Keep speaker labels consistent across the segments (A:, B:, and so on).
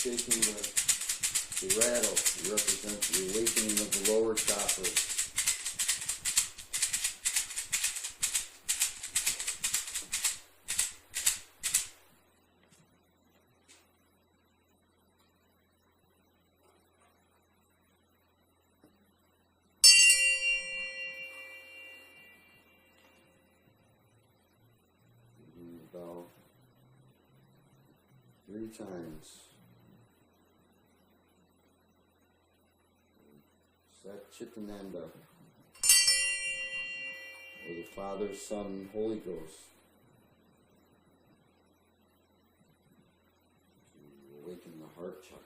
A: shaking the rattle represents the awakening of the lower chakras. About 3 times. Sat Chitananda, or the Father, Son, and Holy Ghost, to awaken the heart chakra.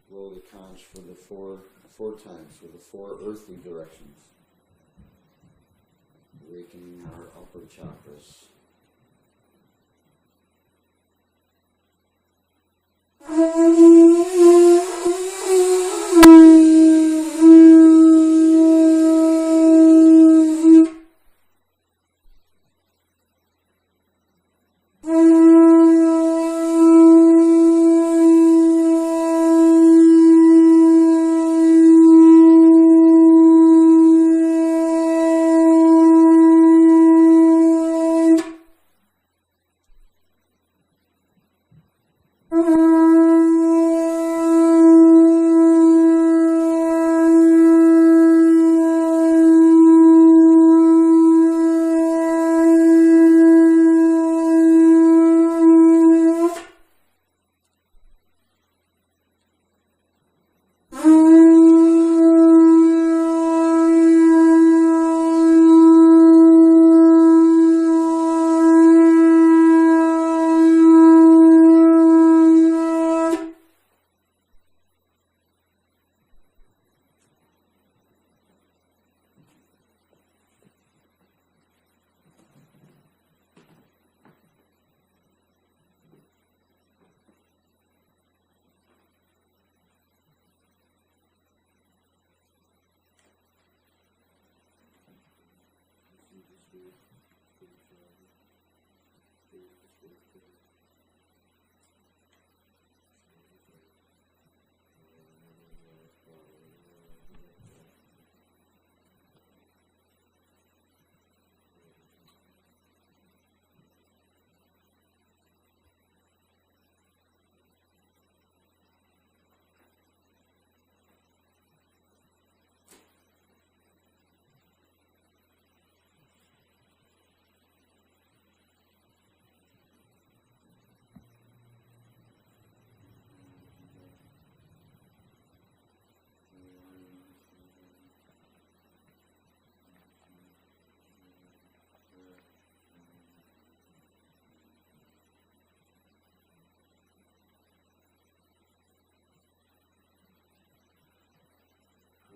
A: Blow the conch for the four times, for the 4 earthly directions, awakening our upper chakras.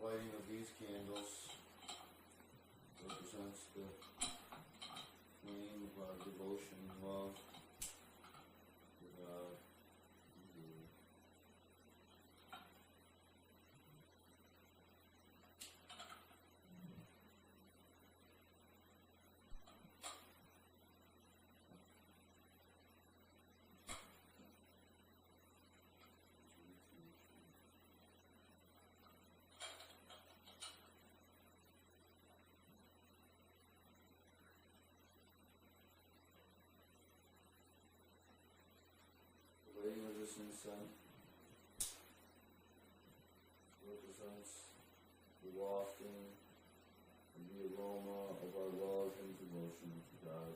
A: Lighting of these candles represents the flame of our devotion and love to God. This incense represents the wafting and the aroma of our love and devotion to God.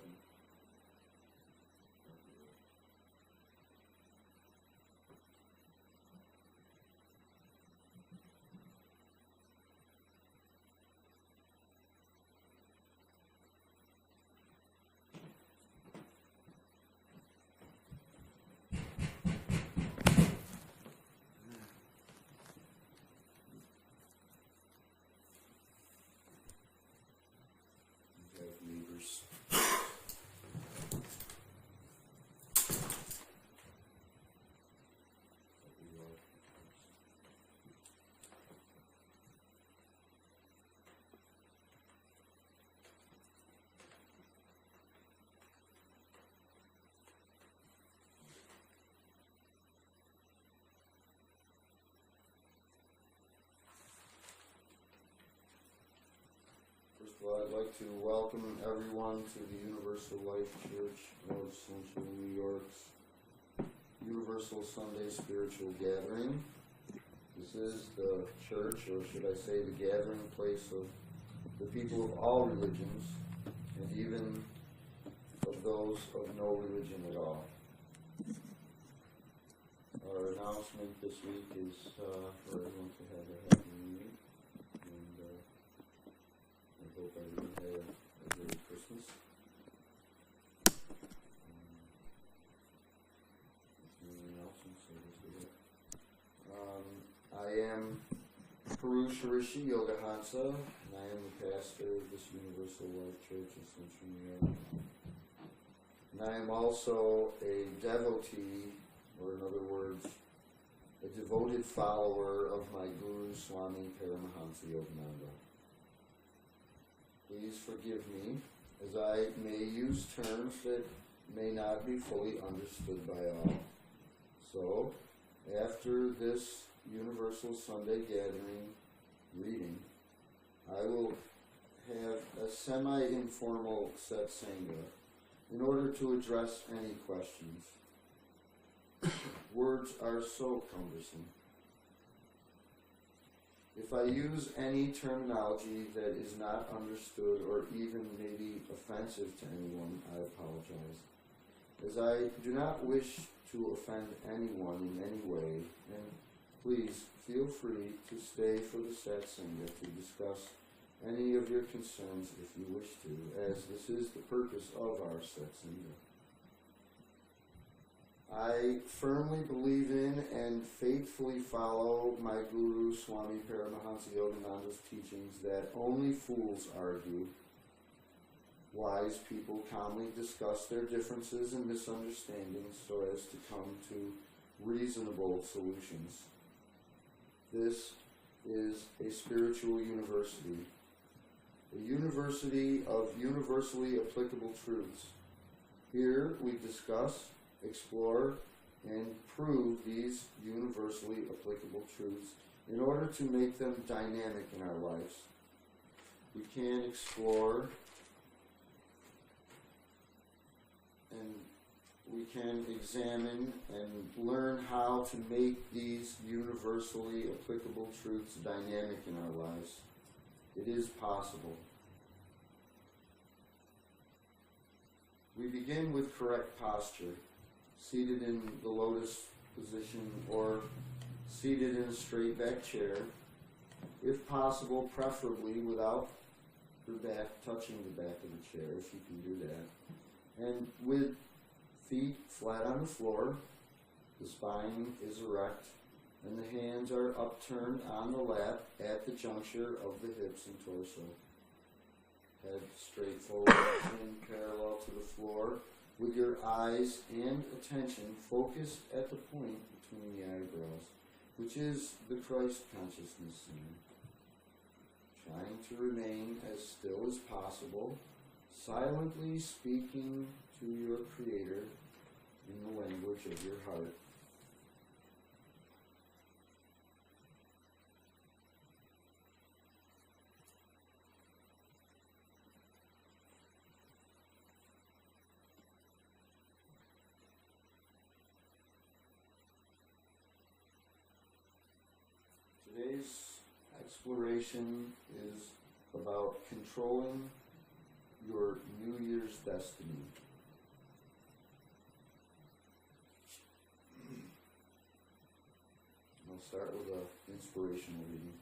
A: Neighbors. Well, I'd like to welcome everyone to the Universal Life Church of Central New York's Universal Sunday Spiritual Gathering. This is the church, or should I say the gathering place of the people of all religions, and even of those of no religion at all. Our announcement this week is for everyone to have a happy New Year, and I hope everyone had a great Christmas. Any announcements? I am Purusharishi, Yogahansa, and I am the pastor of this Universal Life Church in Central New York. And I am also a devotee, or in other words, a devoted follower of my Guru Swami Paramahansa Yogananda. Please forgive me as I may use terms that may not be fully understood by all. So, after this Universal Sunday Gathering reading, I will have a semi-informal satsanga in order to address any questions. Words are so cumbersome. If I use any terminology that is not understood or even maybe offensive to anyone, I apologize, as I do not wish to offend anyone in any way, and please feel free to stay for the satsanga to discuss any of your concerns if you wish to, as this is the purpose of our satsanga. I firmly believe in and faithfully follow my Guru Swami Paramahansa Yogananda's teachings that only fools argue. Wise people calmly discuss their differences and misunderstandings so as to come to reasonable solutions. This is a spiritual university, a university of universally applicable truths. Here we discuss, explore, and prove these universally applicable truths in order to make them dynamic in our lives. We can explore and we can examine and learn how to make these universally applicable truths dynamic in our lives. It is possible. We begin with correct posture, seated in the lotus position or seated in a straight back chair, if possible, preferably without your back touching the back of the chair, if you can do that. And with feet flat on the floor, the spine is erect, and the hands are upturned on the lap at the juncture of the hips and torso. Head straight forward, chin parallel to the floor, with your eyes and attention focused at the point between the eyebrows, which is the Christ consciousness center. Trying to remain as still as possible, silently speaking to your Creator in the language of your heart. Today's exploration is about controlling your New Year's destiny. I'll start with an inspirational reading.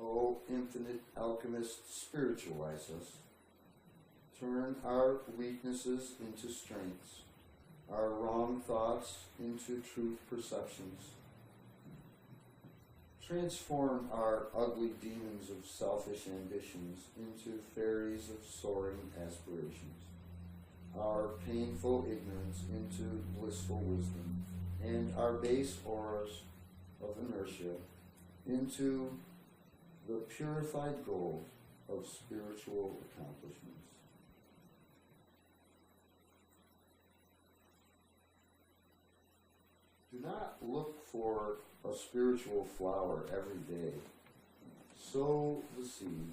A: O infinite alchemist, spiritualize us. Turn our weaknesses into strengths, our wrong thoughts into truth perceptions. Transform our ugly demons of selfish ambitions into fairies of soaring aspirations, our painful ignorance into blissful wisdom, and our base auras of inertia into the purified gold of spiritual accomplishments. Do not look for a spiritual flower every day. sow the seed,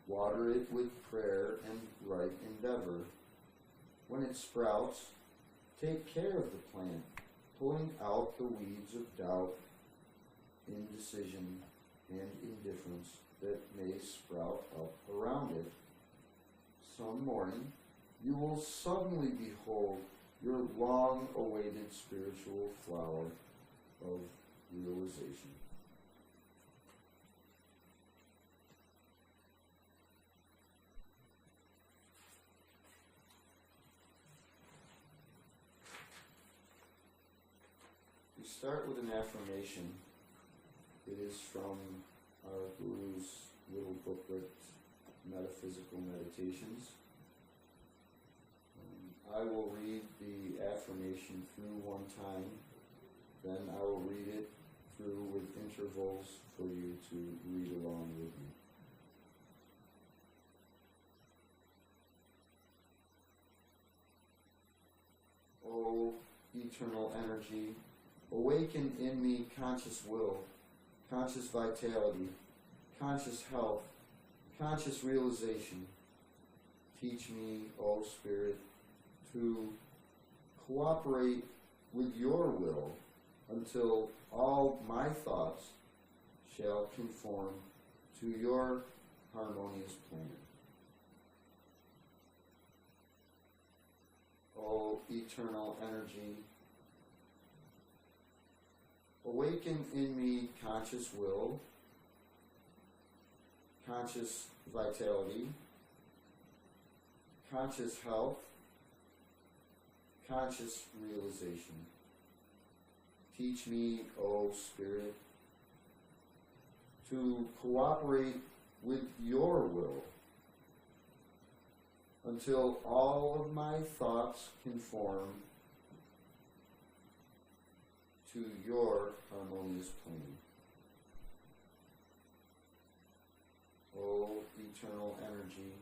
A: water it with prayer and right endeavor. When it sprouts, take care of the plant, pulling out the weeds of doubt, indecision, and indifference that may sprout up around it. Some morning, you will suddenly behold your long-awaited spiritual flower of realization. We start with an affirmation. It is from our Guru's little booklet, Metaphysical Meditations. I will read the affirmation through one time, then I will read it through with intervals for you to read along with me. O eternal energy, awaken in me conscious will, conscious vitality, conscious health, conscious realization. Teach me, O Spirit, to cooperate with your will until all my thoughts shall conform to your harmonious plan. O eternal energy, awaken in me conscious will, conscious vitality, conscious health, conscious realization. Teach me, O Spirit, to cooperate with your will until all of my thoughts conform to your harmonious plan. O eternal energy,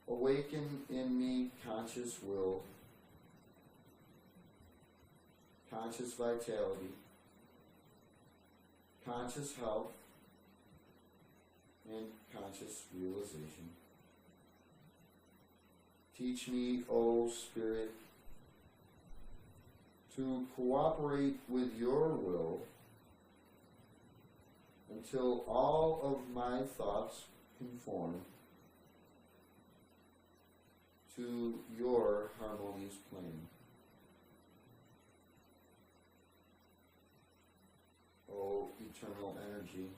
A: awaken in me conscious will, conscious vitality, conscious health, and conscious realization. Teach me, O Spirit, to cooperate with your will until all of my thoughts conform to your harmonious plan. O eternal energy,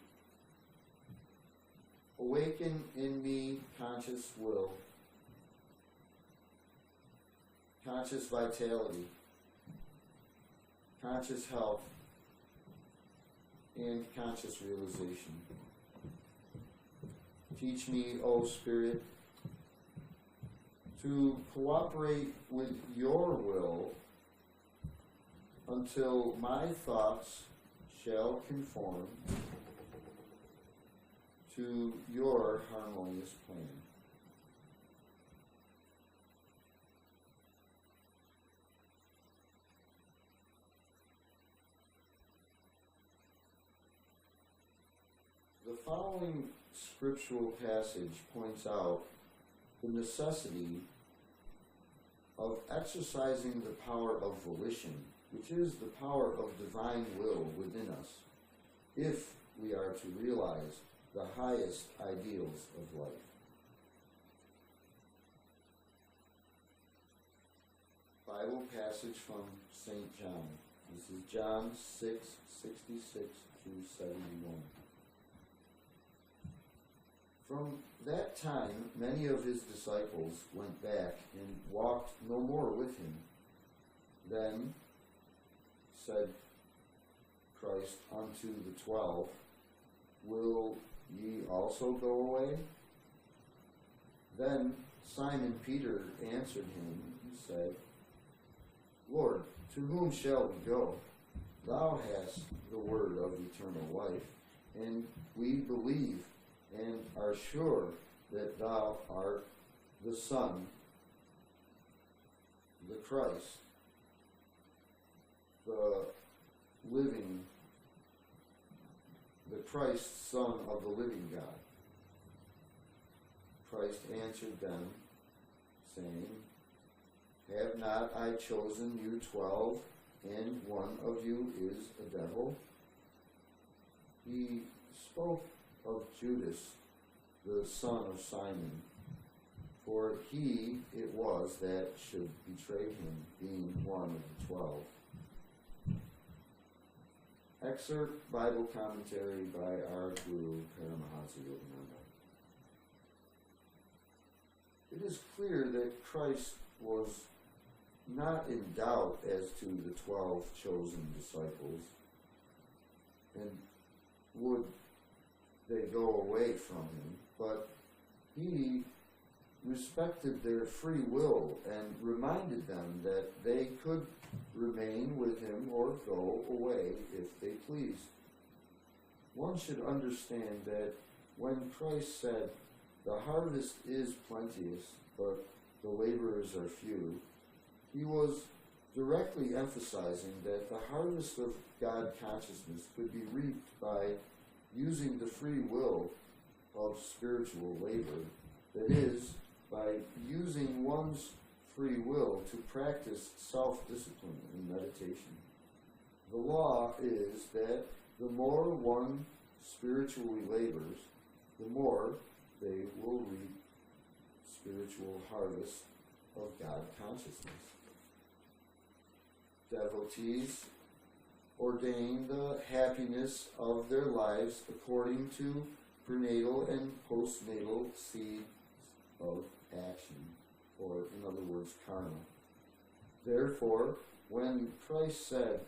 A: awaken in me conscious will, conscious vitality, conscious health, and conscious realization. Teach me, O Spirit, to cooperate with your will until my thoughts shall conform to your harmonious plan. The following scriptural passage points out the necessity of exercising the power of volition, which is the power of divine will within us, if we are to realize the highest ideals of life. Bible passage from St. John. This is John 6:66 through 71. From that time, many of his disciples went back and walked no more with him. Then said Christ unto the 12, Will ye also go away? Then Simon Peter answered him and said, Lord, to whom shall we go? Thou hast the word of eternal life, and we believe and are sure that thou art the Son, the Christ, the living Christ, Son of the living God? Christ answered them, saying, Have not I chosen you 12, and one of you is a devil? He spoke of Judas, the son of Simon, for he it was that should betray him, being one of the 12. Excerpt Bible commentary by our Guru, Yogahansa. It is clear that Christ was not in doubt as to the 12 chosen disciples, and would they go away from him, but he respected their free will and reminded them that they could remain with him or go away if they pleased. One should understand that when Christ said, "The harvest is plenteous, but the laborers are few," he was directly emphasizing that the harvest of God consciousness could be reaped by using the free will of spiritual labor, that is, by using one's free will to practice self-discipline and meditation. The law is that the more one spiritually labors, the more they will reap spiritual harvest of God consciousness. Devotees ordain the happiness of their lives according to prenatal and postnatal seeds of action, or in other words, karma. Therefore, when Christ said,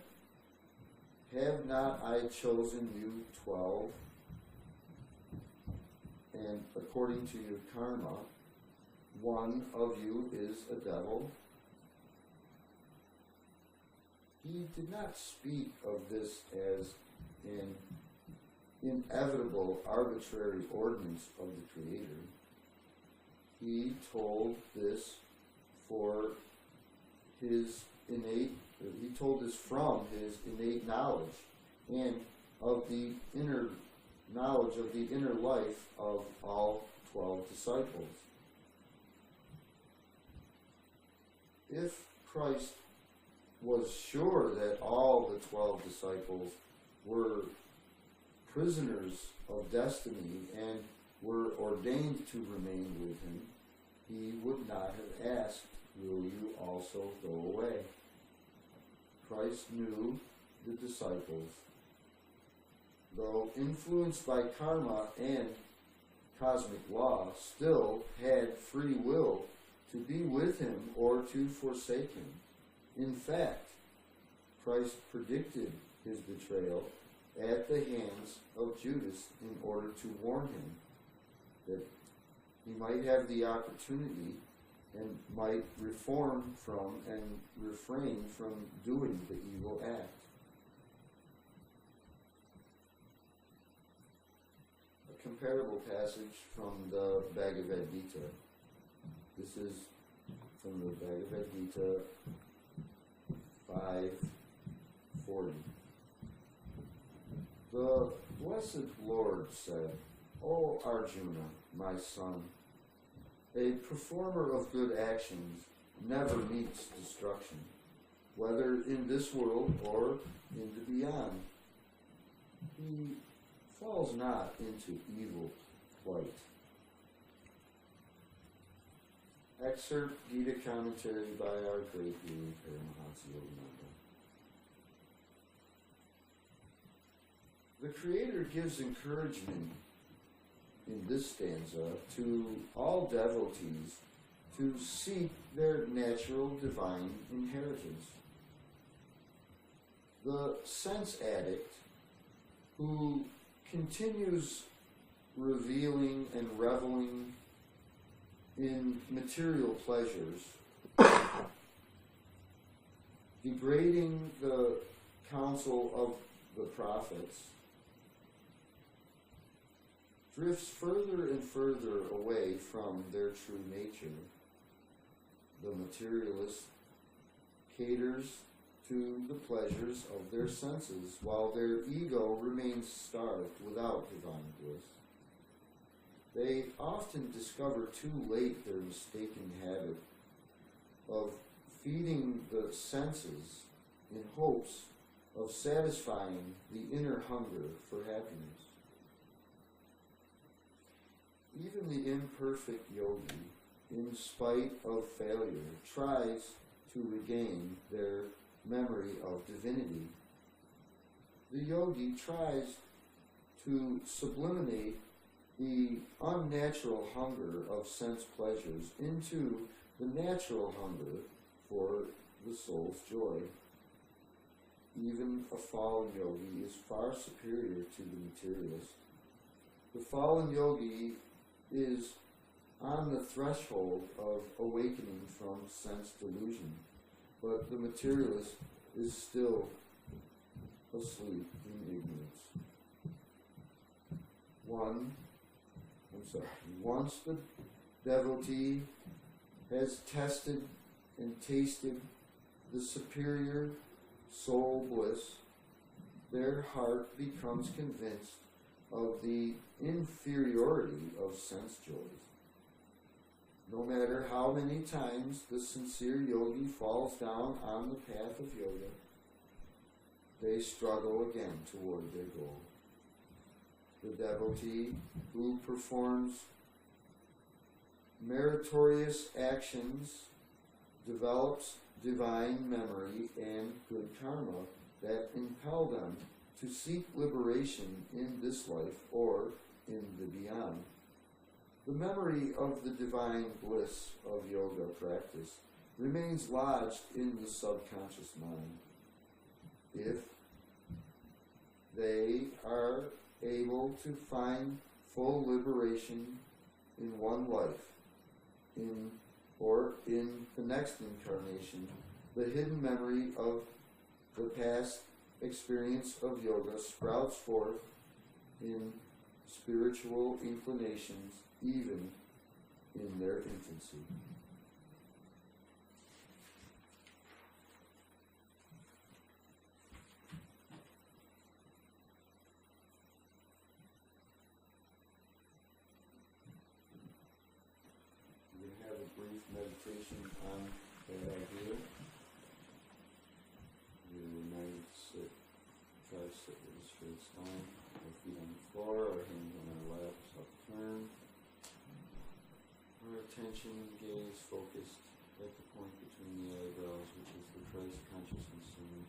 A: "Have not I chosen you 12, and according to your karma, one of you is a devil," he did not speak of this as an inevitable arbitrary ordinance of the Creator. He told this from his innate knowledge and of the inner knowledge of the inner life of all 12 disciples. If Christ was sure that all the 12 disciples were prisoners of destiny and were ordained to remain with him, he would not have asked, "Will you also go away?" Christ knew the disciples, though influenced by karma and cosmic law, still had free will to be with him or to forsake him. In fact, Christ predicted his betrayal at the hands of Judas in order to warn him that he might have the opportunity and might reform from and refrain from doing the evil act. A comparable passage from the Bhagavad Gita. This is from the Bhagavad Gita 5:40. The Blessed Lord said, "O Arjuna, my son, a performer of good actions never meets destruction, whether in this world or in the beyond. He falls not into evil plight." Excerpt Gita commentary by our great Guru, Yogahansa. The Creator gives encouragement in this stanza to all devotees to seek their natural divine inheritance. The sense addict who continues reveling and reveling in material pleasures, degrading the counsel of the prophets, drifts further and further away from their true nature. The materialist caters to the pleasures of their senses, while their ego remains starved without divine bliss. They often discover too late their mistaken habit of feeding the senses in hopes of satisfying the inner hunger for happiness. Even the imperfect yogi, in spite of failure, tries to regain their memory of divinity. The yogi tries to sublimate the unnatural hunger of sense pleasures into the natural hunger for the soul's joy. Even a fallen yogi is far superior to the materialist. The fallen yogi is on the threshold of awakening from sense delusion, but the materialist is still asleep in ignorance. Once the devotee has tested and tasted the superior soul bliss, their heart becomes convinced of the inferiority of sense joys. No matter how many times the sincere yogi falls down on the path of yoga, they struggle again toward their goal. The devotee who performs meritorious actions develops divine memory and good karma that impel them to seek liberation in this life or in the beyond. The memory of the divine bliss of yoga practice remains lodged in the subconscious mind. If they are able to find full liberation in one life, or in the next incarnation, the hidden memory of the past experience of yoga sprouts forth in spiritual inclinations even in their infancy. We have a brief meditation on that idea. You might try to sit with a straight spine, our feet on the floor, our hands on our laps, upturned. Our attention and gaze focused at the point between the eyebrows, which is the Christ consciousness center.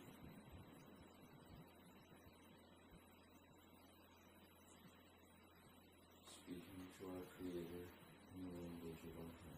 A: Speaking to our Creator in the language of our hearts.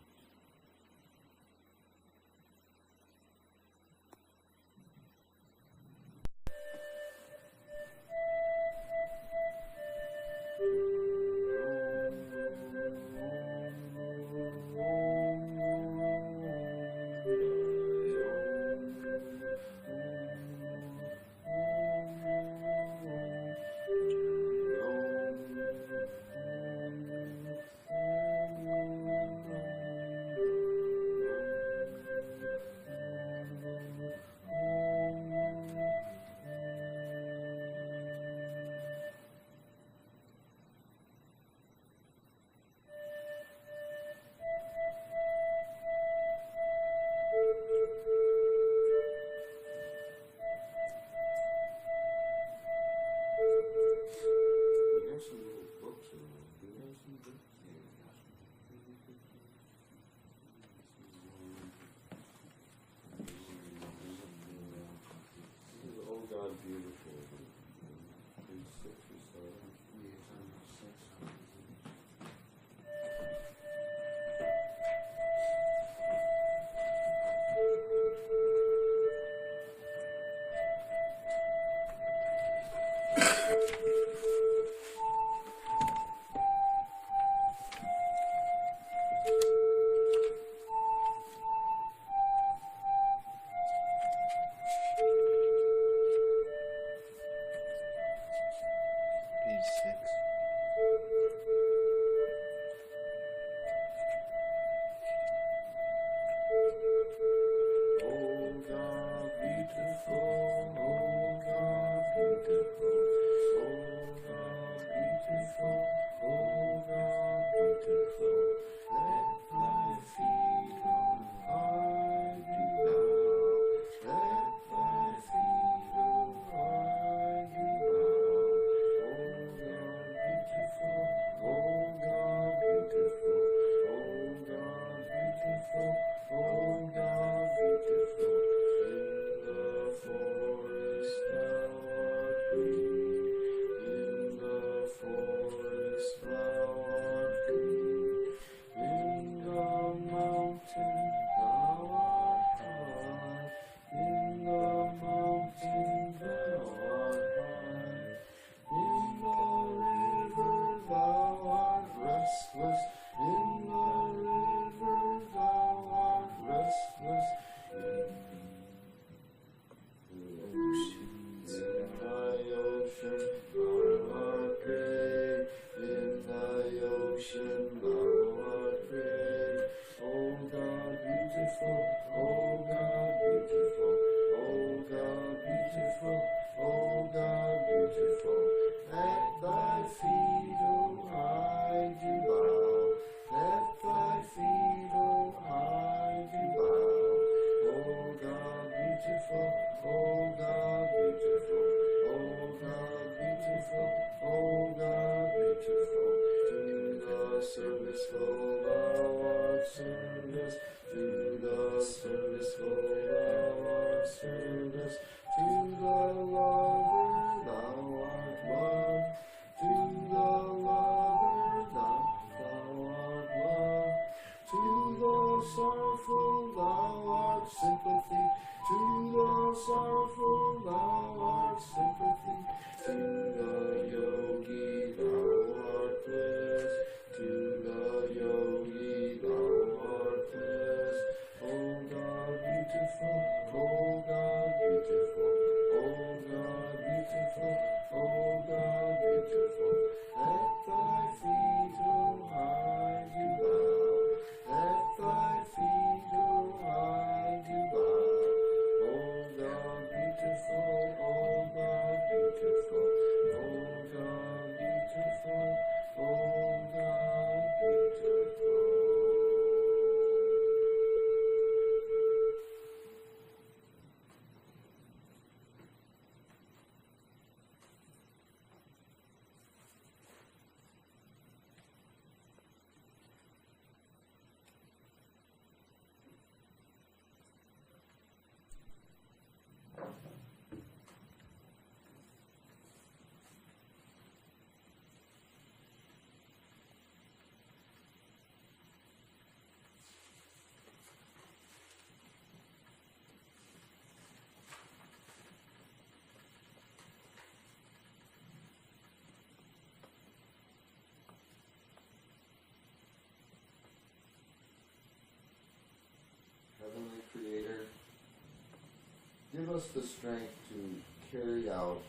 A: us the strength to carry out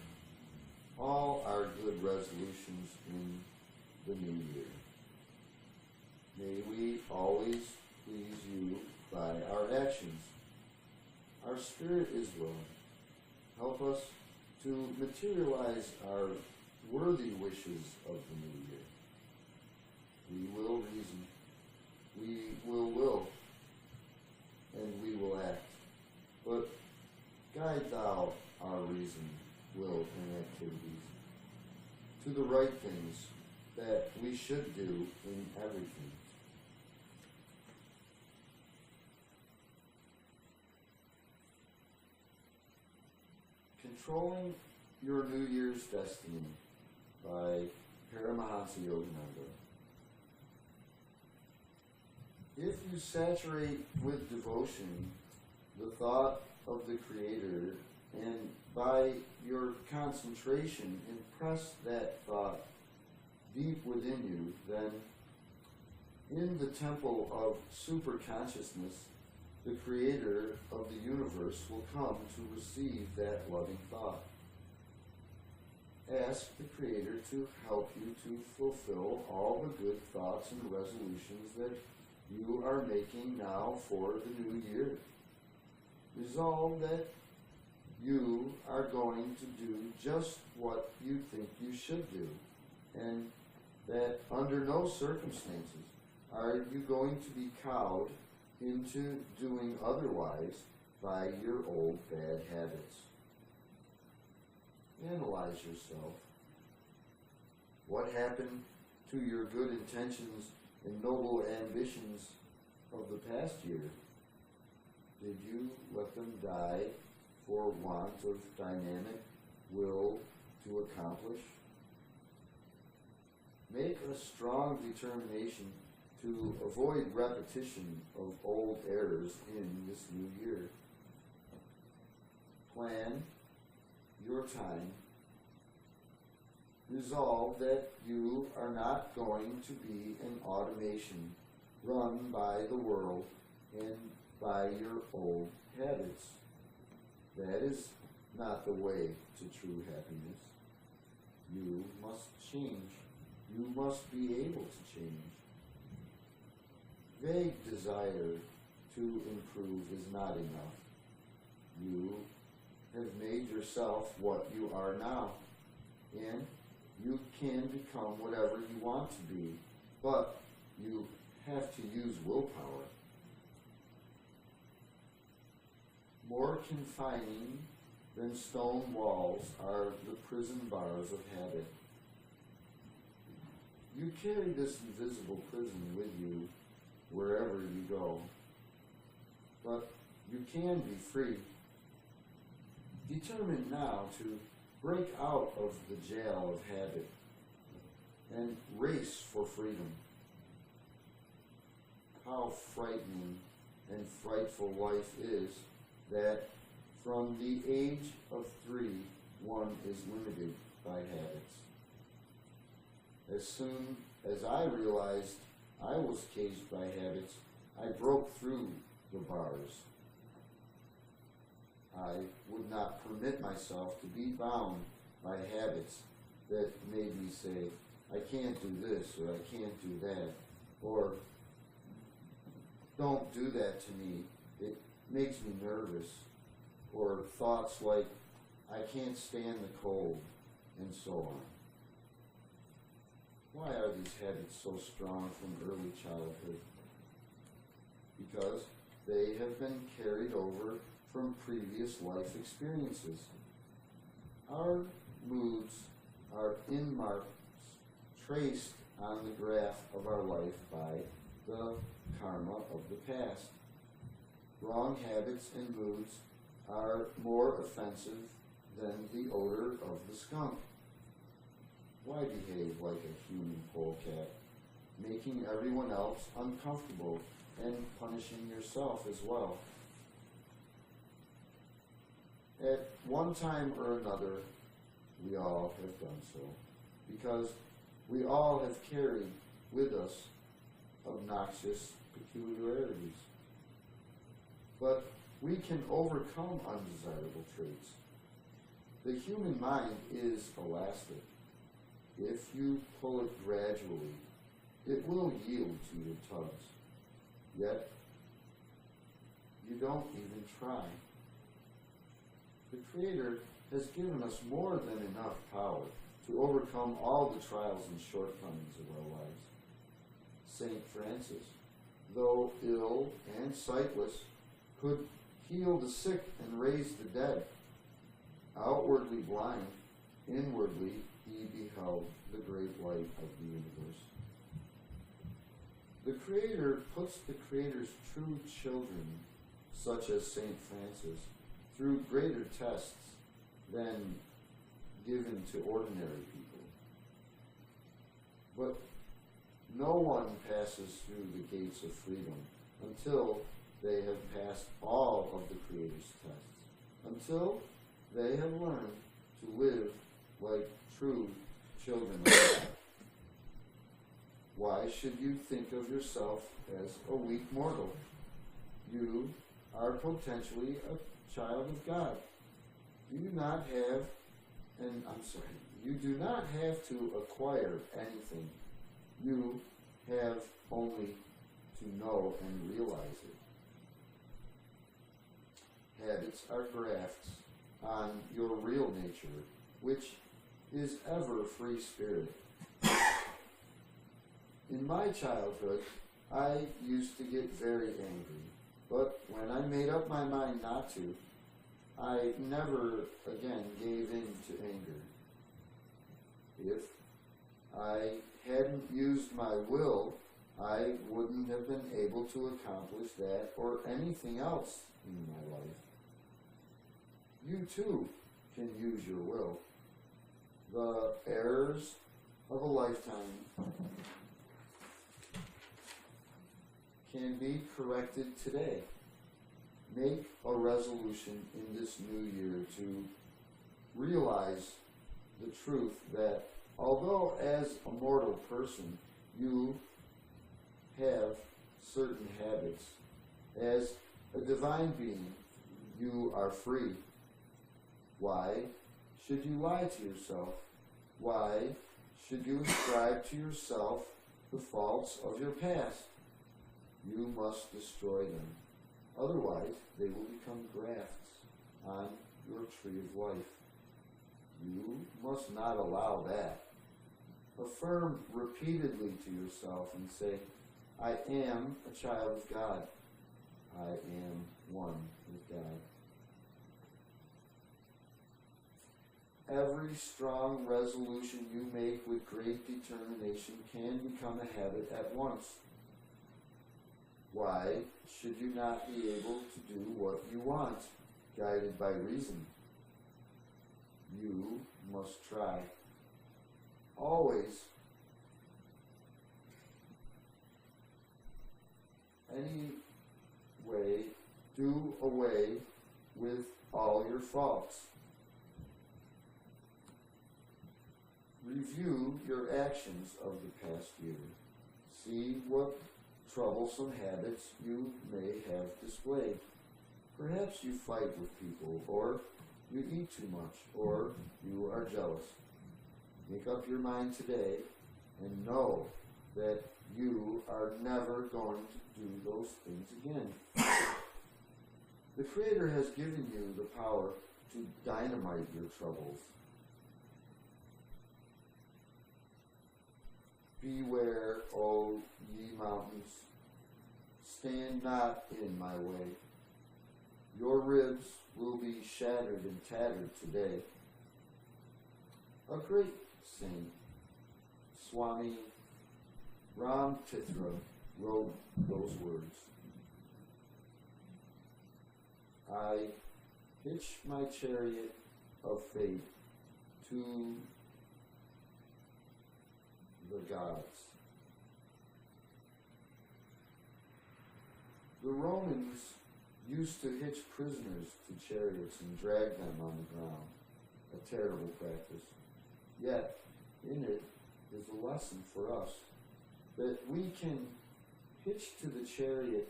A: all our good resolutions in the new year. May we always please you by our actions. Our spirit is willing. Help us to materialize our worthy wishes of the new year. We will reason, we will, and we will act. But guide thou our reason, will, and activities to the right things that we should do in everything. Controlling Your New Year's Destiny by Purusharishi Yogahansa. If you saturate with devotion the thought of the Creator, and by your concentration impress that thought deep within you, then in the temple of superconsciousness, the Creator of the universe will come to receive that loving thought. Ask the Creator to help you to fulfill all the good thoughts and resolutions that you are making now for the new year. Resolve that you are going to do just what you think you should do, and that under no circumstances are you going to be cowed into doing otherwise by your old bad habits. Analyze yourself. What happened to your good intentions and noble ambitions of the past year? Did you let them die for want of dynamic will to accomplish? Make a strong determination to avoid repetition of old errors in this new year. Plan your time. Resolve that you are not going to be an automation run by the world and by your old habits. That is not the way to true happiness. You must change. You must be able to change. Vague desire to improve is not enough. You have made yourself what you are now, and you can become whatever you want to be, but you have to use willpower. More confining than stone walls are the prison bars of habit. You carry this invisible prison with you wherever you go, but you can be free. Determine now to break out of the jail of habit and race for freedom. How frightening and frightful life is that from the age of 3, one is limited by habits. As soon as I realized I was caged by habits, I broke through the bars. I would not permit myself to be bound by habits that made me say, I can't do this, or I can't do that, or don't do that to me, it makes me nervous, or thoughts like, I can't stand the cold, and so on. Why are these habits so strong from early childhood? Because they have been carried over from previous life experiences. Our moods are in marks traced on the graph of our life by the karma of the past. Wrong habits and moods are more offensive than the odor of the skunk. Why behave like a human polecat, making everyone else uncomfortable and punishing yourself as well? At one time or another, we all have done so, because we all have carried with us obnoxious peculiarities. But we can overcome undesirable traits. The human mind is elastic. If you pull it gradually, it will yield to your tugs. Yet, you don't even try. The Creator has given us more than enough power to overcome all the trials and shortcomings of our lives. St. Francis, though ill and sightless, could heal the sick and raise the dead. Outwardly blind, inwardly he beheld the great light of the universe. The Creator puts the Creator's true children, such as St. Francis, through greater tests than given to ordinary people. But no one passes through the gates of freedom until they have passed all of the Creator's tests, until they have learned to live like true children of God. Why should you think of yourself as a weak mortal? You are potentially a child of God. You do not have to acquire anything. You have only to know and realize it. Habits are grafts on your real nature, which is ever free spirit. In my childhood, I used to get very angry, but when I made up my mind not to, I never again gave in to anger. If I hadn't used my will, I wouldn't have been able to accomplish that or anything else in my life. You too can use your will. The errors of a lifetime can be corrected today. Make a resolution in this new year to realize the truth that although as a mortal person you have certain habits, as a divine being you are free. Why should you lie to yourself? Why should you ascribe to yourself the faults of your past? You must destroy them. Otherwise, they will become grafts on your tree of life. You must not allow that. Affirm repeatedly to yourself and say, I am a child of God. I am one with God. Every strong resolution you make with great determination can become a habit at once. Why should you not be able to do what you want, guided by reason? You must try. Always. Anyway, do away with all your faults. Review your actions of the past year. See what troublesome habits you may have displayed. Perhaps you fight with people, or you eat too much, or you are jealous. Make up your mind today and know that you are never going to do those things again. The Creator has given you the power to dynamite your troubles. Beware, O ye mountains, stand not in my way. Your ribs will be shattered and tattered today. A great saint, Swami Ramtitra, wrote those words. I hitch my chariot of fate to the gods. The Romans used to hitch prisoners to chariots and drag them on the ground, a terrible practice. Yet, in it is a lesson for us that we can hitch to the chariot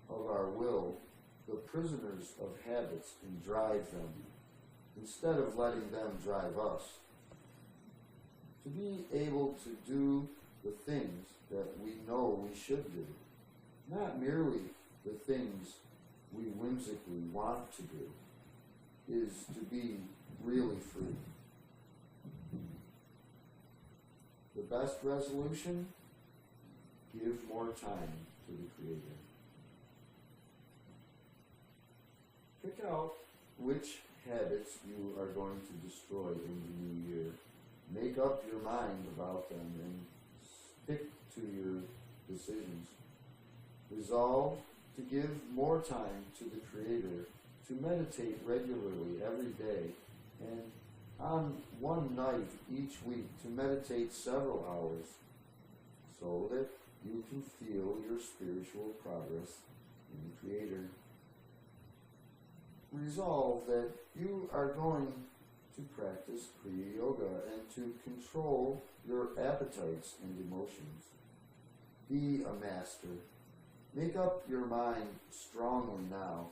A: of our will the prisoners of habits and drive them, instead of letting them drive us. To be able to do the things that we know we should do, not merely the things we whimsically want to do, is to be really free. The best resolution? Give more time to the Creator. Pick out which habits you are going to destroy in the new year. Make up your mind about them and stick to your decisions. Resolve to give more time to the Creator, to meditate regularly every day, and on one night each week to meditate several hours, so that you can feel your spiritual progress in the Creator. Resolve that you are going to practice Kriya Yoga and to control your appetites and emotions. Be a master. Make up your mind strongly now.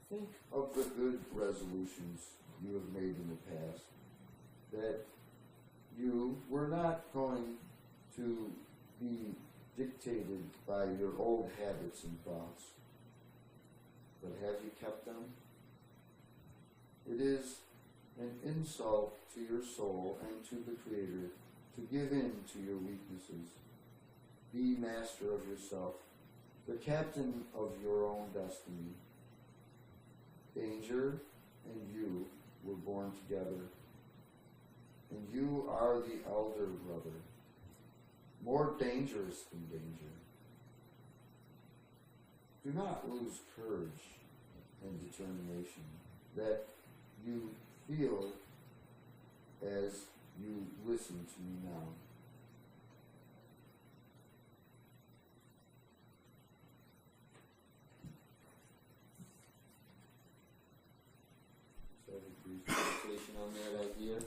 A: Think of the good resolutions you have made in the past, that you were not going to be dictated by your old habits and thoughts. But have you kept them? It is an insult to your soul and to the Creator to give in to your weaknesses. Be master of yourself, the captain of your own destiny. Danger and you were born together, and you are the elder brother, more dangerous than danger. Do not lose courage and determination that you feel as you listen to me now. So I have a brief meditation on that idea.